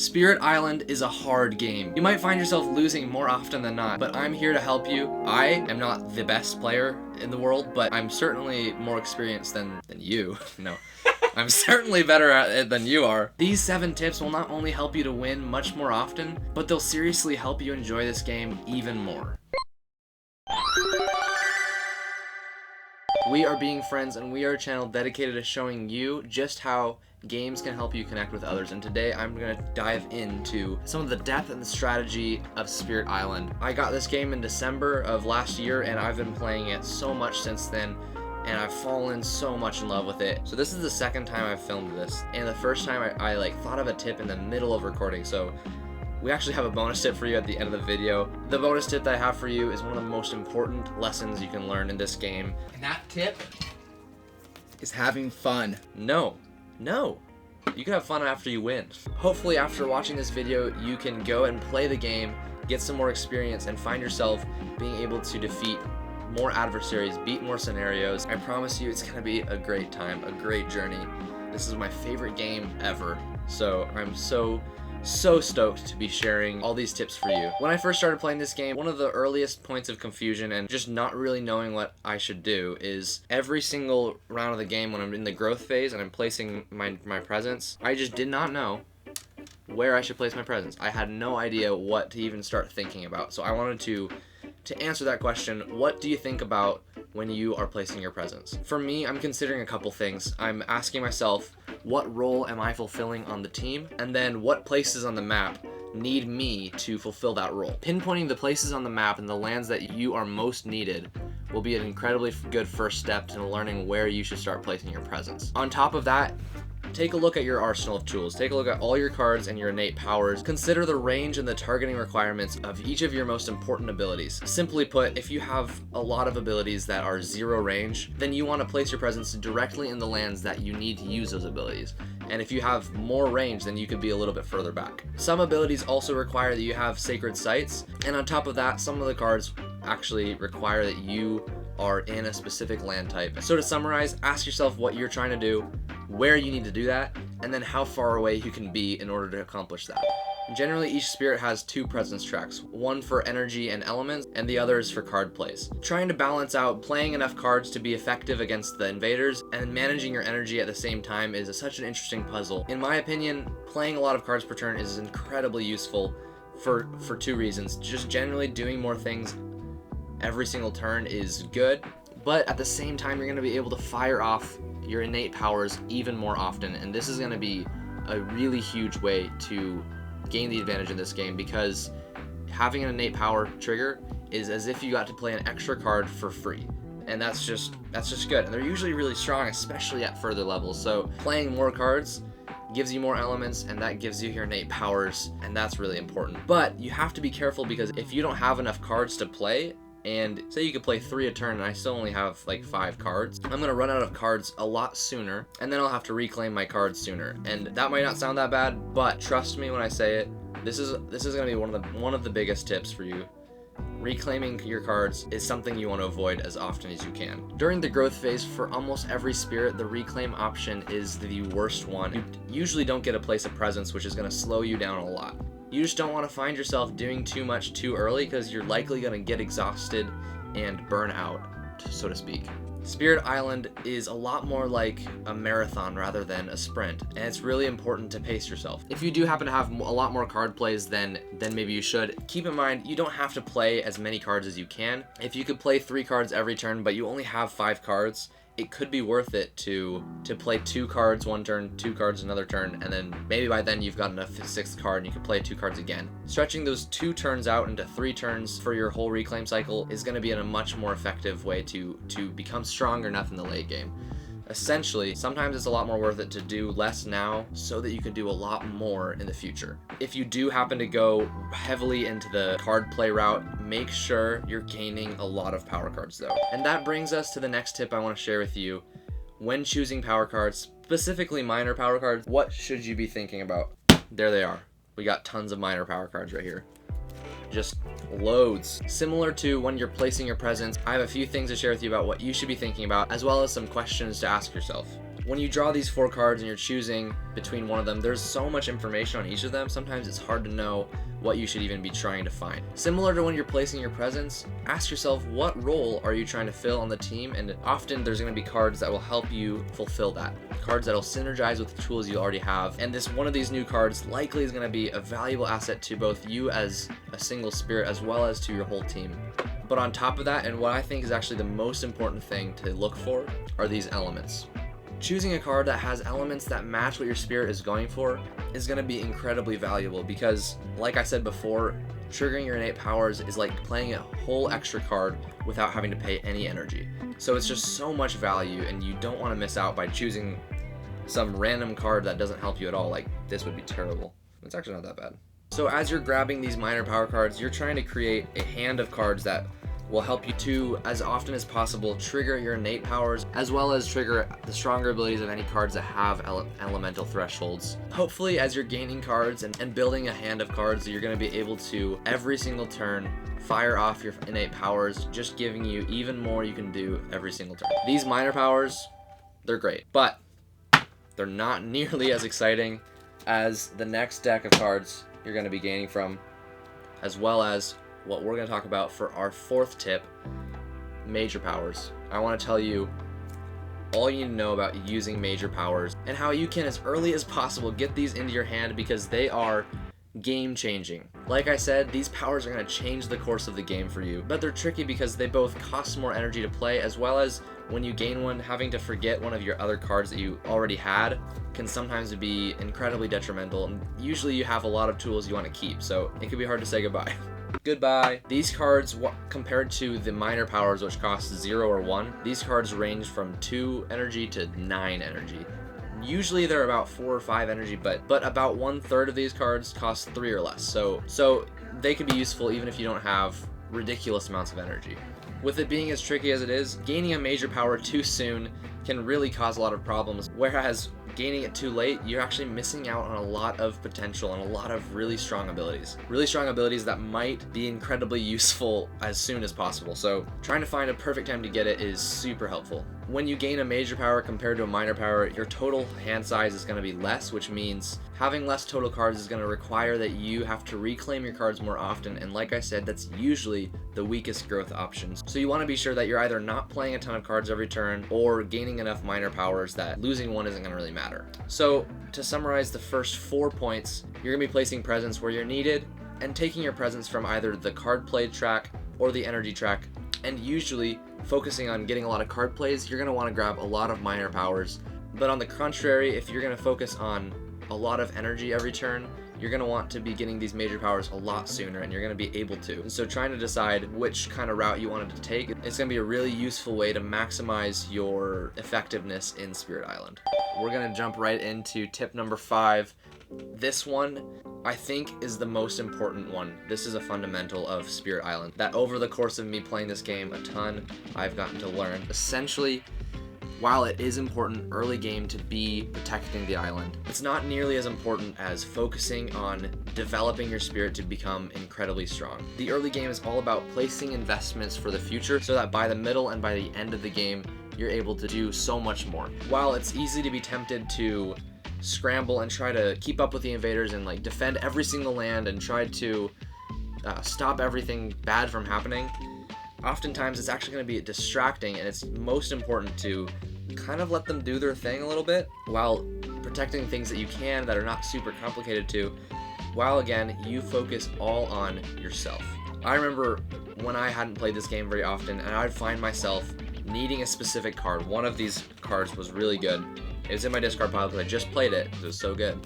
Spirit Island is a hard game. You might find yourself losing more often than not, but I'm here to help you. I am not the best player in the world, but I'm certainly more experienced than you. No. I'm certainly better at it than you are. These 7 tips will not only help you to win much more often, but they'll seriously help you enjoy this game even more. We are Being Friends, and we are a channel dedicated to showing you just how games can help you connect with others. And today I'm going to dive into some of the depth and the strategy of Spirit Island. I got this game in December of last year, and I've been playing it so much since then, and I've fallen so much in love with it. So this is the second time I've filmed this, and the first time I like thought of a tip in the middle of recording. So we actually have a bonus tip for you at the end of the video. The bonus tip that I have for you is one of the most important lessons you can learn in this game. And that tip is having fun. No. You can have fun after you win. Hopefully after watching this video, you can go and play the game, get some more experience, and find yourself being able to defeat more adversaries, beat more scenarios. I promise you it's gonna be a great time, a great journey. This is my favorite game ever. So I'm so stoked to be sharing all these tips for you. When I first started playing this game, one of the earliest points of confusion and just not really knowing what I should do is every single round of the game when I'm in the growth phase and I'm placing my presence, I just did not know where I should place my presence. I had no idea what to even start thinking about. So I wanted to answer that question, what do you think about when you are placing your presence? For me, I'm considering a couple things. I'm asking myself, what role am I fulfilling on the team? And then what places on the map need me to fulfill that role? Pinpointing the places on the map and the lands that you are most needed will be an incredibly good first step to learning where you should start placing your presence. On top of that, take a look at your arsenal of tools. Take a look at all your cards and your innate powers. Consider the range and the targeting requirements of each of your most important abilities. Simply put, if you have a lot of abilities that are 0 range, then you want to place your presence directly in the lands that you need to use those abilities. And if you have more range, then you could be a little bit further back. Some abilities also require that you have sacred sites, and on top of that, some of the cards actually require that you are in a specific land type. So to summarize, ask yourself what you're trying to do, where you need to do that, and then how far away you can be in order to accomplish that. Generally, each spirit has 2 presence tracks, one for energy and elements, and the other is for card plays. Trying to balance out playing enough cards to be effective against the invaders and managing your energy at the same time is such an interesting puzzle. In my opinion, playing a lot of cards per turn is incredibly useful for 2 reasons. Just generally doing more things every single turn is good, but at the same time you're going to be able to fire off your innate powers even more often, and this is going to be a really huge way to gain the advantage in this game, because having an innate power trigger is as if you got to play an extra card for free, and that's just good. And they're usually really strong, especially at further levels. So playing more cards gives you more elements, and that gives you your innate powers, and that's really important. But you have to be careful, because if you don't have enough cards to play, and say you could play 3 a turn and I still only have like 5 cards, I'm gonna run out of cards a lot sooner, and then I'll have to reclaim my cards sooner. And that might not sound that bad, but trust me when I say it, this is gonna be one of the biggest tips for you. Reclaiming your cards is something you want to avoid as often as you can. During the growth phase, for almost every spirit, the reclaim option is the worst one. You usually don't get a place of presence, which is going to slow you down a lot. You just don't want to find yourself doing too much too early, because you're likely going to get exhausted and burn out, so to speak. Spirit Island is a lot more like a marathon rather than a sprint, and it's really important to pace yourself. If you do happen to have a lot more card plays than maybe you should, keep in mind you don't have to play as many cards as you can. If you could play 3 cards every turn but you only have 5 cards, it could be worth it to play 2 cards one turn, 2 cards another turn, and then maybe by then you've got enough 6th card and you can play 2 cards again. Stretching those 2 turns out into 3 turns for your whole reclaim cycle is going to be a much more effective way to become strong enough in the late game. Essentially, sometimes it's a lot more worth it to do less now so that you can do a lot more in the future. If you do happen to go heavily into the card play route, make sure you're gaining a lot of power cards though. And that brings us to the next tip I want to share with you. When choosing power cards, specifically minor power cards, what should you be thinking about? There they are. We got tons of minor power cards right here. Just loads. Similar to when you're placing your presence, I have a few things to share with you about what you should be thinking about, as well as some questions to ask yourself. when you draw these 4 cards and you're choosing between one of them, there's so much information on each of them, sometimes it's hard to know what you should even be trying to find. Similar to when you're placing your presents, ask yourself, what role are you trying to fill on the team? And often there's going to be cards that will help you fulfill that. Cards that'll synergize with the tools you already have. And one of these new cards likely is going to be a valuable asset to both you as a single spirit as well as to your whole team. But on top of that, and what I think is actually the most important thing to look for, are these elements. Choosing a card that has elements that match what your spirit is going for is going to be incredibly valuable because, like I said before, triggering your innate powers is like playing a whole extra card without having to pay any energy. So it's just so much value, and you don't want to miss out by choosing some random card that doesn't help you at all. Like, this would be terrible. It's actually not that bad. So as you're grabbing these minor power cards, you're trying to create a hand of cards that will help you to, as often as possible, trigger your innate powers, as well as trigger the stronger abilities of any cards that have elemental thresholds. Hopefully, as you're gaining cards and building a hand of cards, you're going to be able to, every single turn, fire off your innate powers, just giving you even more you can do every single turn. These minor powers, they're great, but they're not nearly as exciting as the next deck of cards you're going to be gaining from, as well as what we're going to talk about for our 4th tip, major powers. I want to tell you all you need to know about using major powers and how you can, as early as possible, get these into your hand because they are game changing. Like I said, these powers are going to change the course of the game for you, but they're tricky because they both cost more energy to play, as well as when you gain one, having to forget one of your other cards that you already had can sometimes be incredibly detrimental, and usually you have a lot of tools you want to keep, so it can be hard to say goodbye. Goodbye. These cards, compared to the minor powers, which cost 0 or 1, these cards range from 2 energy to 9 energy. Usually they're about 4 or 5 energy, but about 1/3 of these cards cost 3 or less. So they can be useful even if you don't have ridiculous amounts of energy. With it being as tricky as it is, gaining a major power too soon can really cause a lot of problems, whereas gaining it too late, you're actually missing out on a lot of potential and a lot of really strong abilities. Really strong abilities that might be incredibly useful as soon as possible. So trying to find a perfect time to get it is super helpful. When you gain a major power compared to a minor power, your total hand size is going to be less, which means having less total cards is going to require that you have to reclaim your cards more often, and like I said, that's usually the weakest growth options. So you want to be sure that you're either not playing a ton of cards every turn or gaining enough minor powers that losing one isn't going to really matter. So to summarize the first 4 points, you're going to be placing presents where you're needed and taking your presents from either the card play track or the energy track, and usually focusing on getting a lot of card plays, you're going to want to grab a lot of minor powers. But on the contrary, if you're going to focus on a lot of energy every turn, you're going to want to be getting these major powers a lot sooner, and you're going to be able to. And so trying to decide which kind of route you wanted to take, it's going to be a really useful way to maximize your effectiveness in Spirit Island. We're going to jump right into tip number 5. This one, I think, is the most important one. This is a fundamental of Spirit Island that over the course of me playing this game a ton, I've gotten to learn. Essentially, while it is important early game to be protecting the island, it's not nearly as important as focusing on developing your spirit to become incredibly strong. The early game is all about placing investments for the future so that by the middle and by the end of the game, you're able to do so much more. While it's easy to be tempted to scramble and try to keep up with the invaders and like defend every single land and try to stop everything bad from happening, oftentimes it's actually going to be distracting, and it's most important to kind of let them do their thing a little bit while protecting things that you can that are not super complicated to, while again you focus all on yourself. I remember when I hadn't played this game very often and I'd find myself needing a specific card. One of these cards was really good. It was in my discard pile because I just played it. It was so good.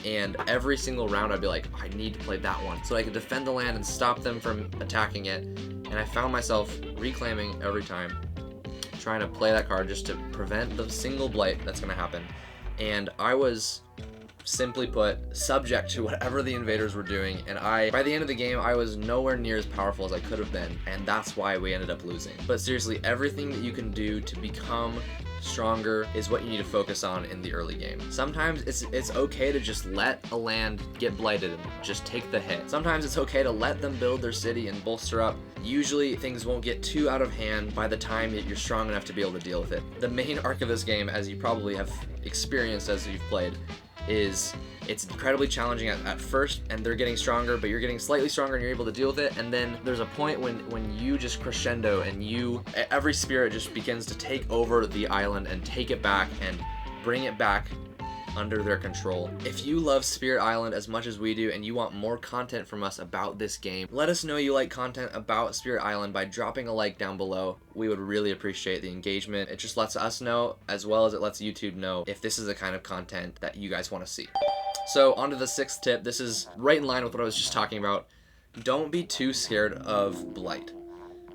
And every single round I'd be like, I need to play that one so I could defend the land and stop them from attacking it. And I found myself reclaiming every time, trying to play that card just to prevent the single blight that's going to happen. And I was simply put, subject to whatever the invaders were doing, and by the end of the game, I was nowhere near as powerful as I could have been, and that's why we ended up losing. But seriously, everything that you can do to become stronger is what you need to focus on in the early game. Sometimes it's okay to just let a land get blighted and just take the hit. Sometimes it's okay to let them build their city and bolster up. Usually things won't get too out of hand by the time that you're strong enough to be able to deal with it. The main arc of this game, as you probably have experienced as you've played, is it's incredibly challenging at first, and they're getting stronger, but you're getting slightly stronger and you're able to deal with it. And then there's a point when you just crescendo and every spirit just begins to take over the island and take it back and bring it back under their control. If you love Spirit Island as much as we do and you want more content from us about this game, let us know you like content about Spirit Island by dropping a like down below. We would really appreciate the engagement. It just lets us know, as well as it lets YouTube know, if this is the kind of content that you guys want to see. So on to the 6th tip. This is right in line with what I was just talking about. Don't be too scared of blight.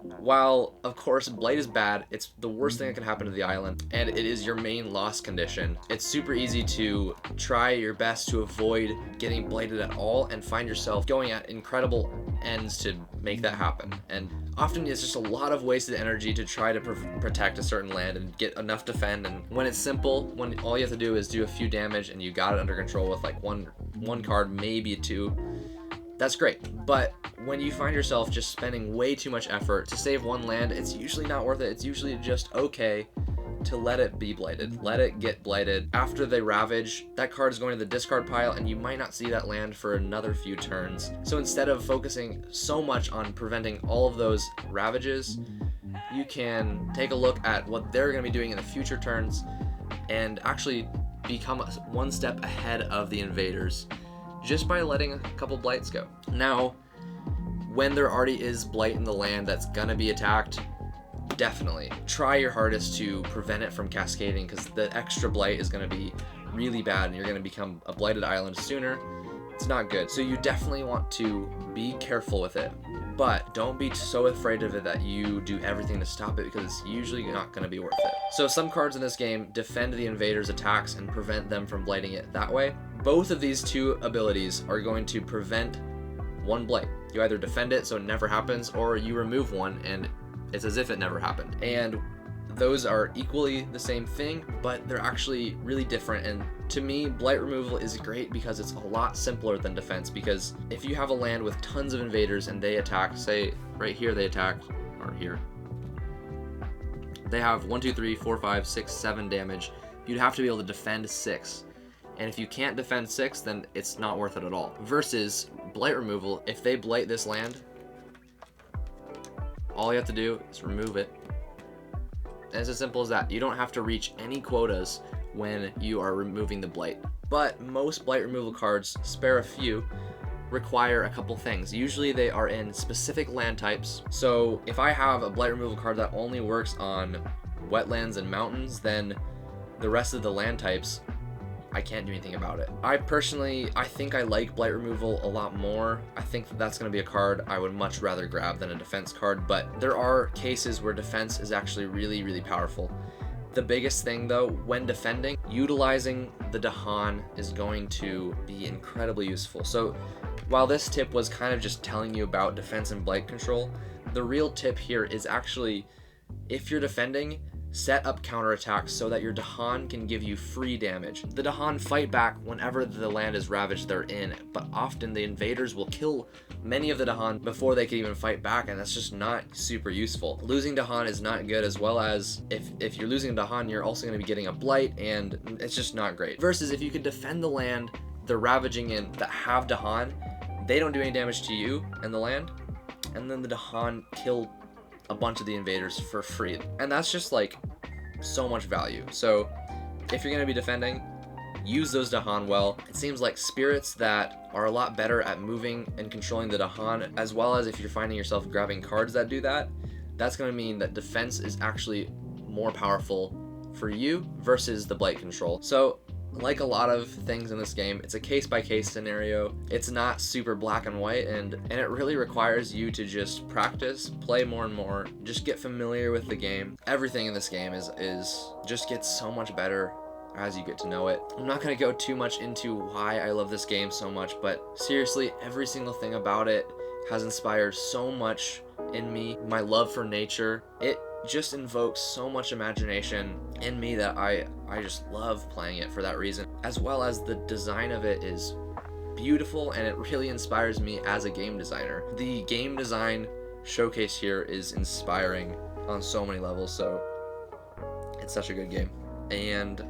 While, of course, blight is bad, it's the worst thing that can happen to the island, and it is your main loss condition. It's super easy to try your best to avoid getting blighted at all and find yourself going at incredible ends to make that happen. And often it's just a lot of wasted energy to try to protect a certain land and get enough defend, and when it's simple, when all you have to do is do a few damage and you got it under control with like one card, maybe 2, that's great. But when you find yourself just spending way too much effort to save one land, it's usually not worth it. It's usually just okay to let it be blighted. Let it get blighted. After they ravage, that card is going to the discard pile and you might not see that land for another few turns. So instead of focusing so much on preventing all of those ravages, you can take a look at what they're going to be doing in the future turns and actually become one step ahead of the invaders just by letting a couple blights go. Now, when there already is blight in the land that's gonna be attacked, definitely try your hardest to prevent it from cascading, because the extra blight is gonna be really bad and you're gonna become a blighted island sooner. It's not good. So you definitely want to be careful with it, but don't be so afraid of it that you do everything to stop it, because it's usually not going to be worth it. So some cards in this game defend the invaders' attacks and prevent them from blighting it that way. Both of these two abilities are going to prevent one blight. You either defend it so it never happens, or you remove one and it's as if it never happened. And those are equally the same thing, but they're actually really different. And to me, blight removal is great because it's a lot simpler than defense, because if you have a land with tons of invaders and they attack, say right here they attacked, or here, they have 1, 2, 3, 4, 5, 6, 7 damage, you'd have to be able to defend 6. And if you can't defend 6, then it's not worth it at all. Versus blight removal, if they blight this land, all you have to do is remove it. And it's as simple as that. You don't have to reach any quotas when you are removing the blight. But most blight removal cards, spare a few, require a couple things. Usually they are in specific land types. So if I have a blight removal card that only works on wetlands and mountains, then the rest of the land types, I can't do anything about it. I think I like blight removal a lot more. I think that that's going to be a card I would much rather grab than a defense card, but there are cases where defense is actually really, really powerful. The biggest thing though, when defending, utilizing the Dahan is going to be incredibly useful. So while this tip was kind of just telling you about defense and blight control, the real tip here is actually, if you're defending, set up counterattacks so that your Dahan can give you free damage. The Dahan fight back whenever the land is ravaged they're in, but often the invaders will kill many of the Dahan before they can even fight back, and that's just not super useful. Losing Dahan is not good, as well as if you're losing a Dahan, you're also going to be getting a blight, and it's just not great. Versus if you can defend the land they're ravaging in that have Dahan, they don't do any damage to you and the land, and then the Dahan kill a bunch of the invaders for free, and that's just like so much value. So if you're going to be defending, use those Dahan well. It seems like spirits that are a lot better at moving and controlling the Dahan, as well as if you're finding yourself grabbing cards that do that, that's going to mean that defense is actually more powerful for you versus the blight control. So like a lot of things in this game, it's a case-by-case scenario. It's not super black and white, and it really requires you to just practice, play more and more, just get familiar with the game. Everything in this game is just gets so much better as you get to know it. I'm not going to go too much into why I love this game so much, but seriously, every single thing about it has inspired so much in me. My love for nature, it just invokes so much imagination in me that I just love playing it for that reason. As well as the design of it is beautiful, and it really inspires me as a game designer. The game design showcase here is inspiring on so many levels, so it's such a good game. And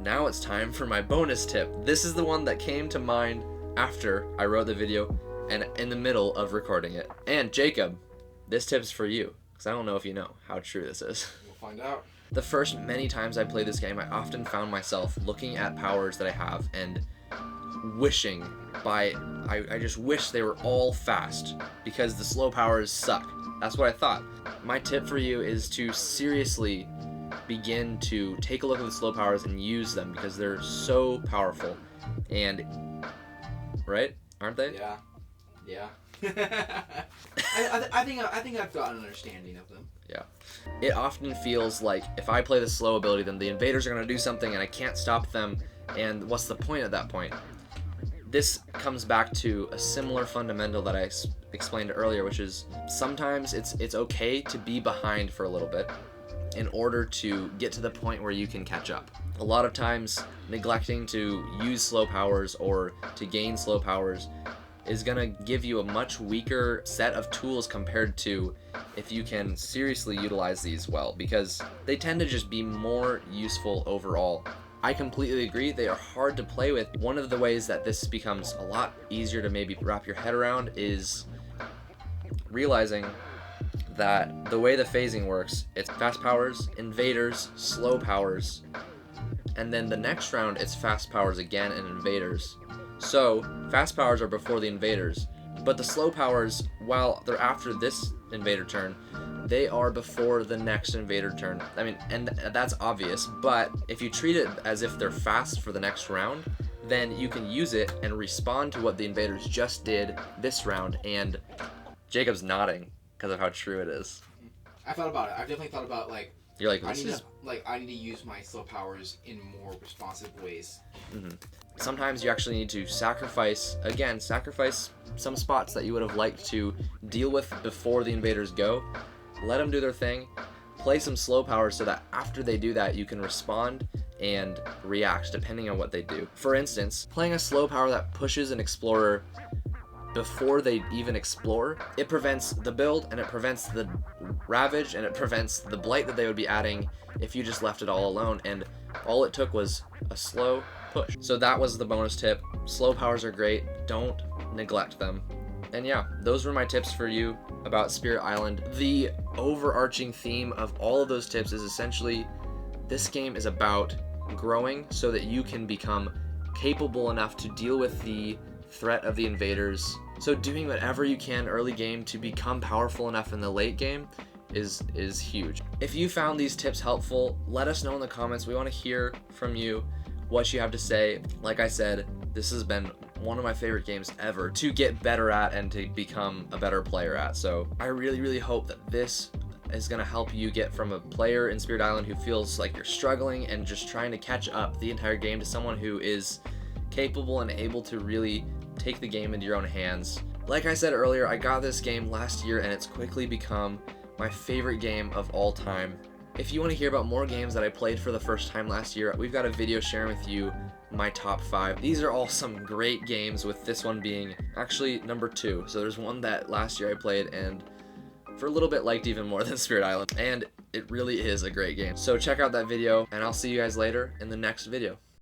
now it's time for my bonus tip. This is the one that came to mind after I wrote the video and in the middle of recording it. And Jacob, this tip's for you, because I don't know if you know how true this is. We'll find out. The first many times I played this game, I often found myself looking at powers that I have and wishing I just wish they were all fast, because the slow powers suck. That's what I thought. My tip for you is to seriously begin to take a look at the slow powers and use them, because they're so powerful. And right? Aren't they? Yeah. I think I've got an understanding of them. Yeah. It often feels like if I play the slow ability, then the invaders are going to do something and I can't stop them, and what's the point at that point? This comes back to a similar fundamental that I explained earlier, which is sometimes it's okay to be behind for a little bit in order to get to the point where you can catch up. A lot of times, neglecting to use slow powers or to gain slow powers is gonna give you a much weaker set of tools compared to if you can seriously utilize these well, because they tend to just be more useful overall. I completely agree, they are hard to play with. One of the ways that this becomes a lot easier to maybe wrap your head around is realizing that the way the phasing works, it's fast powers, invaders, slow powers, and then the next round it's fast powers again and invaders. So fast powers are before the invaders, but the slow powers, while they're after this invader turn, they are before the next invader turn. I mean, and that's obvious, but if you treat it as if they're fast for the next round, then you can use it and respond to what the invaders just did this round. And Jacob's nodding because of how true it is. I thought about it. I've definitely thought about, like, you're like, I need to use my slow powers in more responsive ways. Mm-hmm. Sometimes you actually need to sacrifice some spots that you would have liked to deal with before the invaders go. Let them do their thing. Play some slow powers so that after they do that, you can respond and react depending on what they do. For instance, playing a slow power that pushes an explorer before they even explore, it prevents the build, and it prevents the ravage, and it prevents the blight that they would be adding if you just left it all alone, and all it took was a slow push. So that was the bonus tip. Slow powers are great, don't neglect them. And yeah, those were my tips for you about Spirit Island. The overarching theme of all of those tips is essentially this game is about growing so that you can become capable enough to deal with the threat of the invaders. So doing whatever you can early game to become powerful enough in the late game is huge. If you found these tips helpful, let us know in the comments. We want to hear from you what you have to say. Like I said, this has been one of my favorite games ever to get better at and to become a better player at. So I really hope that this is going to help you get from a player in Spirit Island who feels like you're struggling and just trying to catch up the entire game to someone who is capable and able to really take the game into your own hands. Like I said earlier, I got this game last year and it's quickly become my favorite game of all time. If you want to hear about more games that I played for the first time last year, we've got a video sharing with you my top 5. These are all some great games, with this one being actually number 2. So there's one that last year I played and for a little bit liked even more than Spirit Island, and it really is a great game. So check out that video, and I'll see you guys later in the next video.